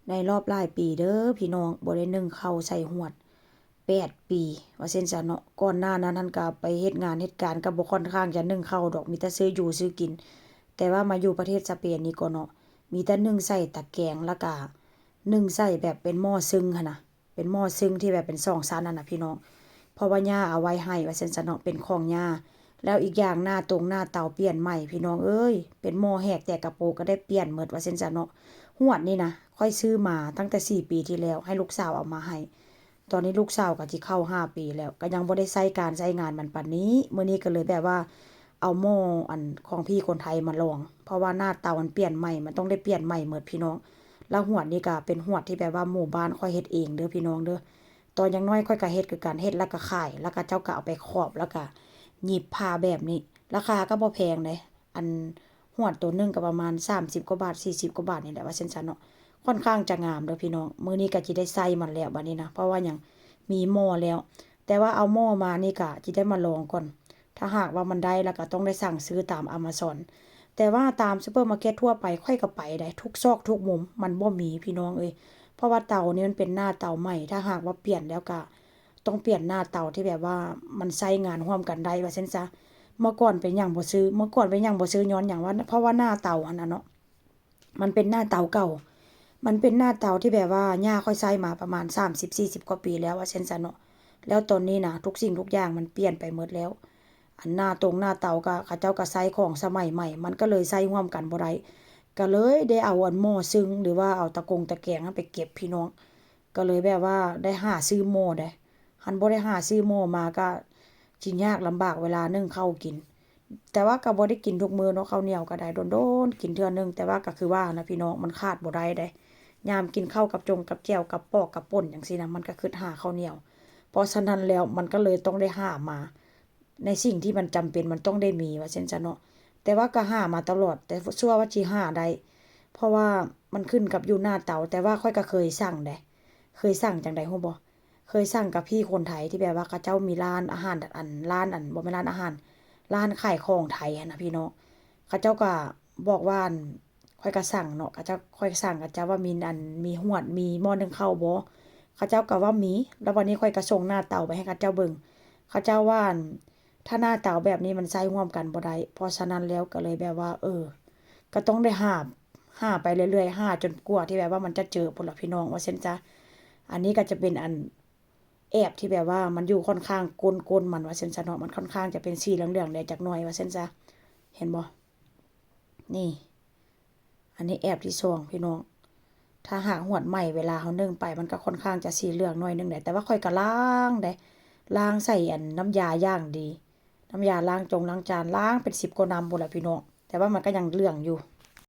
ในรอบหลายปีเด้อพี่น้องบ่ได้นึ่งข้าวใส่ฮวด8 ปีว่าซั่นซะเนาะก่อนหน้านั้นท่านก็ไปเฮ็ดงานเฮ็ดการก็บ่ค่อนข้างจะนึ่งข้าวดอกมีแต่ซื้ออยู่ซื้อกินแต่ว่ามาอยู่ประเทศสเปนนี่ก็เนาะมีแต่นึ่งใส่ตะแกรงแล้วก็นึ่งใส่แบบเป็นหม้อซึ้งหั้นน่ะเป็นหม้อซึ้งที่แบบเป็น2ชั้นนั่นน่ะพี่น้องเพราะว่าย่าเอาไว้ให้ว่าซั่นซะเนาะเป็นของย่าแล้วอีกอย่างหน้าเตาเปลี่ยนใหม่พี่น้องเอ้ยเป็นหม้อแหกแต่กระโปงก็ได้เปลี่ยนหมดว่าซั่นซะเนาะ ฮวดนี่นะค่อยซื้อมาตั้งแต่4 ปีที่แล้วให้ลูกสาวเอามาให้ตอนนี้ลูกสาวก็สิเข้า5 ปีแล้วก็ยังบ่ได้ใช้การใช้งานมันปานนี้มื้อนี้ก็เลยแบบว่าเอาหม้ออันของพี่คนไทยมาลองเพราะว่าหน้าเตามันเปลี่ยนใหม่มันต้องได้เปลี่ยนใหม่หมดพี่น้องแล้วฮวดนี่ก็เป็นฮวดที่แบบว่าหมู่บ้านค่อยเฮ็ดเองเด้อพี่น้องเด้อตอนยังน้อยค่อยก็เฮ็ดคือการเฮ็ดแล้วก็ขายแล้วก็เจ้าก็เอาไปครอบแล้วก็หนีบผ้าแบบนี้ราคาก็บ่แพงเดะอันฮวดตัวนึงก็ประมาณ30กว่าบาท40กว่าบาทนี่แหละว่าซั่นๆเนาะ ค่อนข้างจะงามเด้อพี่น้องมื้อนี้ก็สิได้ใส่มันแล้วบัดนี้นะเพราะว่าหยังมีหม้อแล้วแต่ว่าเอาหม้อมานี่ก็สิได้มาลองก่อนถ้าหากว่ามันได้แล้วก็ต้องได้สั่งซื้อตาม Amazon แต่ว่าตามซูเปอร์มาร์เก็ตทั่วไปค่อยก็ไปได้ทุกซอกทุกมุมมันบ่มีพี่น้องเอ้ยเพราะว่าเตานี่มันเป็นหน้าเตาใหม่ถ้าหากว่าเปลี่ยนแล้วก็ต้องเปลี่ยนหน้าเตาที่แบบว่ามันใช้งานร่วมกันได้ว่าซั่นซะเมื่อก่อนเป็นหยังบ่ซื้อเมื่อก่อนเป็นหยังบ่ซื้อย้อนหยังว่าเพราะว่าหน้าเตาหั่นน่ะเนาะมันเป็นหน้าเตาเก่า มันเป็นหน้าเตาที่แบบว่าย่าค่อยใช้มาประมาณ30-40กว่าปีแล้วว่าเช่นซั้นเนาะแล้วตอนนี้นะทุกสิ่งทุกอย่างมันเปลี่ยนไปหมดแล้วอันหน้าเตาก็เขาเจ้าก็ใช้ของสมัยใหม่มันก็เลยใช้ร่วมกันบ่ได้ก็เลยได้เอาอันหม้อซึ่งหรือว่าเอาตะแกรงไปเก็บพี่น้องก็เลยแบบว่าได้หาซื้อหม้อได้หั้นบ่ได้หาซื้อหม้อมาก็สิยากลำบากเวลานึ่งข้าวกินแต่ว่าก็บ่ได้กินทุกมื้อเนาะข้าวเหนียวก็ได้โดนๆกินเทื่อหนึ่งแต่ว่าก็คือว่านะพี่น้องมันขาดบ่ได้เด้ ยามกินข้าวกับกับแจ่วกับปอกกับป่นจังซี่นะมันก็คิดหาข้าวเหนียวเพราะฉะนั้นแล้วมันก็เลยต้องได้หามาในสิ่งที่มันจำเป็นมันต้องได้มีว่าซั่นซะเนาะแต่ว่าก็หามาตลอดแต่ชั่วว่าสิหาได้เพราะว่ามันขึ้นกับอยู่หน้าเตาแต่ว่าค่อยก็เคยสั่งเด้เคยสั่งจั่งใดฮู้บ่เคยสั่งกับพี่คนไทยที่แบบว่าเขาเจ้ามีร้านอาหารร้านบ่แม่นร้านอาหารร้านขายของไทยหั้นน่ะพี่น้องเขาเจ้าก็บอกว่าอั่น ข้อยก็สั่งเนาะเขาเจ้าข้อยสั่งเขาเจ้าว่ามีอันมีฮวดมีหม้อนึ่งข้าวบ่เขาเจ้าก็ว่ามีแล้ววันนี้ข้อยก็ส่งหน้าเตาไปให้เขาเจ้าเบิ่งเขาเจ้าว่าอั่นถ้าหน้าเตาแบบนี้มันใช้ร่วมกันบ่ได้เพราะฉะนั้นแล้วก็เลยแบบว่าก็ต้องได้หาไปเรื่อยๆหาจนกว่าที่แบบว่ามันจะเจอพุ่นล่ะพี่น้องว่าซั่นจ้ะอันนี้ก็จะเป็นอันแอบที่แบบว่ามันอยู่ค่อนข้างก้นๆมันว่าซั่นซะเนาะมันค่อนข้างจะเป็นสีเหลืองๆแหน่จักหน่อยว่าซั่นจ้ะเห็นบ่นี่ อันนี้แอบที่2พี่น้องถ้าหากฮวดใหม่เวลาเรานึ่งไปมันก็ค่อนข้างจะสีเหลืองหน่อยหนึ่งแหละแต่ว่าข้อยก็ล้างได้ล้างใส่อันน้ำยาอย่างดีน้ำยาล้างจานล้างเป็น10กว่าน้ำพุ่นล่ะพี่น้องแต่ว่ามันก็ยังเหลืองอยู่